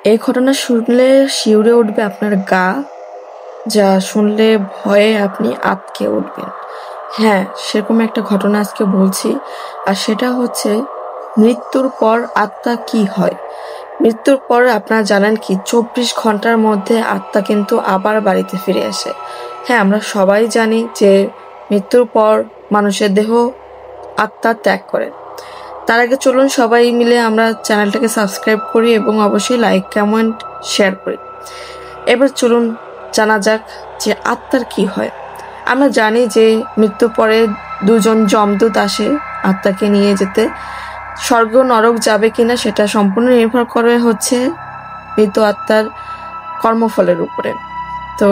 এই ঘটনা শুনলে শিউরে উঠবে আপনার গা, যা শুনলে ভয়ে আপনি আঁতকে উঠবেন। হ্যাঁ, সেরকম একটা ঘটনা আজকে বলছি, আর সেটা হচ্ছে মৃত্যুর পর আত্মা কি হয়। মৃত্যুর পর আপনারা জানেন কি 24 ঘন্টার মধ্যে আত্মা কিন্তু আবার বাড়িতে ফিরে আসে। হ্যাঁ, আমরা সবাই জানি যে মৃত্যুর পর মানুষের দেহ আত্মা ত্যাগ করে। তার আগে চলুন সবাই মিলে আমরা চ্যানেলটাকে সাবস্ক্রাইব করি এবং অবশ্যই লাইক কমেন্ট শেয়ার করি। এবার চলুন জানা যাক যে আত্মার কি হয়। আমরা জানি যে মৃত্যুর পরে দুজন যমদূত আসে আত্মাকে নিয়ে যেতে। স্বর্গ নরক যাবে কিনা সেটা সম্পূর্ণ নির্ভর করে হচ্ছে মৃত আত্মার কর্মফলের উপরে। তো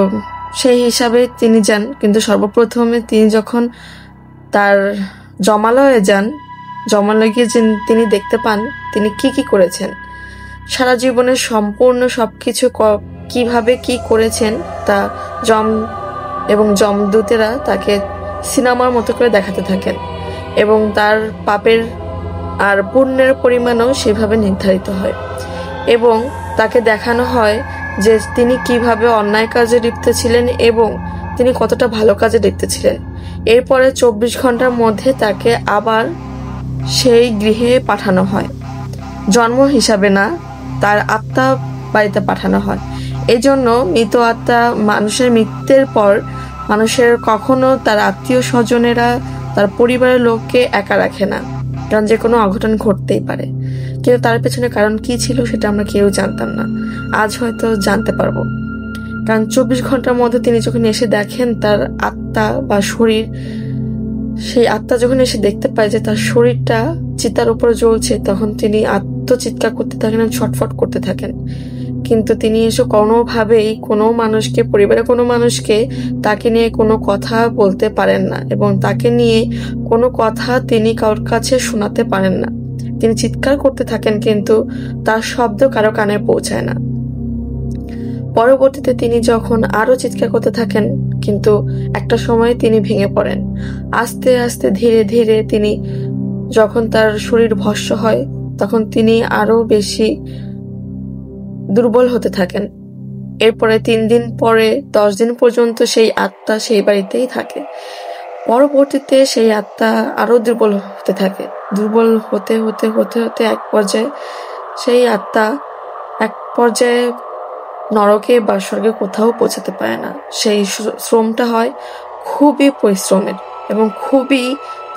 সেই হিসাবে তিনি যান, কিন্তু সর্বপ্রথমে তিনি যখন তার জমালয়ে যান, জমালয়ে গিয়ে তিনি দেখতে পান তিনি কি করেছেন, সারা জীবনের সম্পূর্ণ সবকিছু কিভাবে কি করেছেন তা যম এবং যমদূতেরা তাকে সিনেমার মতো করে দেখাতে থাকেন, এবং তার পাপের আর পুণ্যের পরিমাণও সেভাবে নির্ধারিত হয়, এবং তাকে দেখানো হয় যে তিনি কিভাবে অন্যায় কাজে লিপ্ত ছিলেন এবং তিনি কতটা ভালো কাজে লিপ্ত ছিলেন। এরপরে 24 ঘন্টার মধ্যে তাকে আবার সেই গৃহে পাঠানো হয়, জন্ম হিসাবে না, তার আত্মা বাড়িতে পাঠানো হয়। এই জন্য মৃত আত্মা মানুষের মৃত্যুর পর মানুষের কখনো তার আত্মীয় স্বজনেরা তার পরিবারের লোককে একা রাখে না, কারণ যে কোনো অঘটন ঘটতেই পারে। কিন্তু তার পেছনে কারণ কি ছিল সেটা আমরা কেউ জানতাম না, আজ হয়তো জানতে পারবো। কারণ 24 ঘন্টার মধ্যে তিনি যখন এসে দেখেন তার আত্মা বা শরীর, সেই আত্মা যখন এসে দেখতে পায় যে তার শরীরটা চিতার উপরে জ্বলছে, তখন তিনি আত্মচিৎকার করতে থাকেন, ছটফট করতে থাকেন। কিন্তু তিনি এসে কোনোভাবেই কোনো মানুষকে, পরিবারের কোনো মানুষকে তাকে নিয়ে কোনো কথা বলতে পারেন না, এবং তাকে নিয়ে কোনো কথা তিনি কারোর কাছে শোনাতে পারেন না। তিনি চিৎকার করতে থাকেন কিন্তু তার শব্দ কারো কানে পৌঁছায় না। পরবর্তীতে তিনি যখন আরো চিৎকার করতে থাকেন, কিন্তু একটা সময় তিনি ভেঙে পড়েন। আস্তে আস্তে ধীরে ধীরে তিনি যখন তার শরীর ভস্ম হয়, তখন তিনি আরো বেশি দুর্বল হতে থাকেন। এরপরে 3 দিন পরে 10 দিন পর্যন্ত সেই আত্মা সেই বাড়িতেই থাকে। পরবর্তীতে সেই আত্মা আরো দুর্বল হতে থাকে। দুর্বল হতে হতে হতে হতে এক পর্যায়ে সেই আত্মা এক পর্যায়ে নরকে বা স্বর্গে কোথাও পৌঁছাতে পারে না। সেই শ্রমটা হয় খুবই পরিশ্রমের এবং খুবই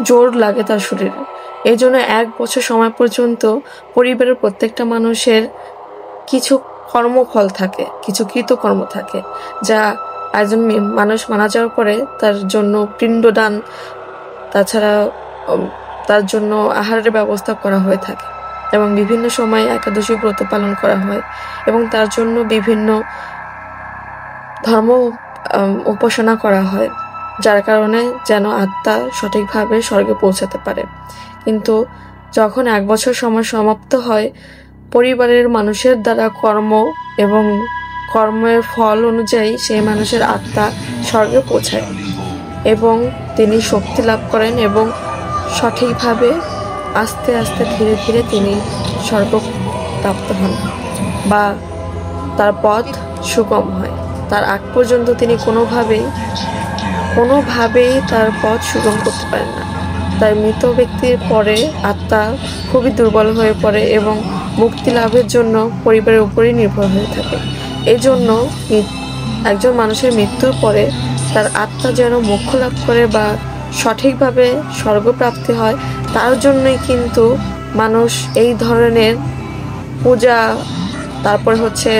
জোর লাগে তার শরীরে। এই জন্য 1 বছর সময় পর্যন্ত পরিবারের প্রত্যেকটা মানুষের কিছু কর্মফল থাকে, কিছু কৃতকর্ম থাকে, যা একজন মানুষ মারা যাওয়ার পরে তার জন্য পিণ্ডদান, তাছাড়া তার জন্য আহারের ব্যবস্থা করা হয়ে থাকে, এবং বিভিন্ন সময় একাদশী ব্রত পালন করা হয়, এবং তার জন্য বিভিন্ন ধর্ম উপাসনা করা হয়, যার কারণে যেন আত্মা সঠিকভাবে স্বর্গে পৌঁছাতে পারে। কিন্তু যখন 1 বছর সময় সমাপ্ত হয়, পরিবারের মানুষের দ্বারা কর্ম এবং কর্মের ফল অনুযায়ী সেই মানুষের আত্মা স্বর্গে পৌঁছায় এবং তিনি শক্তি লাভ করেন, এবং সঠিকভাবে আস্তে আস্তে ধীরে ধীরে তিনি স্বর্গ প্রাপ্ত হন বা তার পথ সুগম হয়। তার আগ পর্যন্ত তিনি কোনোভাবেই তার পথ সুগম করতে পারেন না। তার মৃত ব্যক্তির পরে আত্মা খুবই দুর্বল হয়ে পড়ে এবং মুক্তি লাভের জন্য পরিবারের উপরই নির্ভর হয়ে থাকে। এই জন্য একজন মানুষের মৃত্যুর পরে তার আত্মা যেন মোক্ষ লাভ করে বা সঠিকভাবে স্বর্গপ্রাপ্তি হয়, তার জন্যই কিন্তু মানুষ এই ধরনের পূজা, তারপর হচ্ছে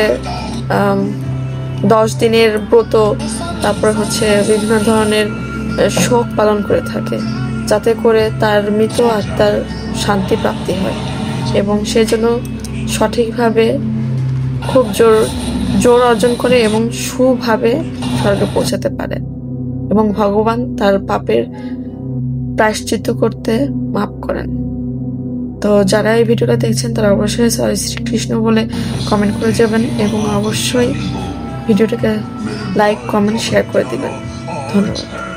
10 দিনের ব্রত, তারপর হচ্ছে বিভিন্ন ধরনের শোক পালন করে থাকে, যাতে করে তার মৃত আত্মার শান্তি প্রাপ্তি হয় এবং সেজন্য সঠিকভাবে খুব জোর অর্জন করে এবং সুভাবে স্বর্গে পৌঁছাতে পারে, এবং ভগবান তার পাপের প্রায়শ্চিত্ত করতে মাফ করেন। তো যারা এই ভিডিওটা দেখছেন তারা অবশ্যই জয় শ্রীকৃষ্ণ বলে কমেন্ট করে যাবেন, এবং অবশ্যই ভিডিওটাকে লাইক কমেন্ট শেয়ার করে দিবেন। ধন্যবাদ।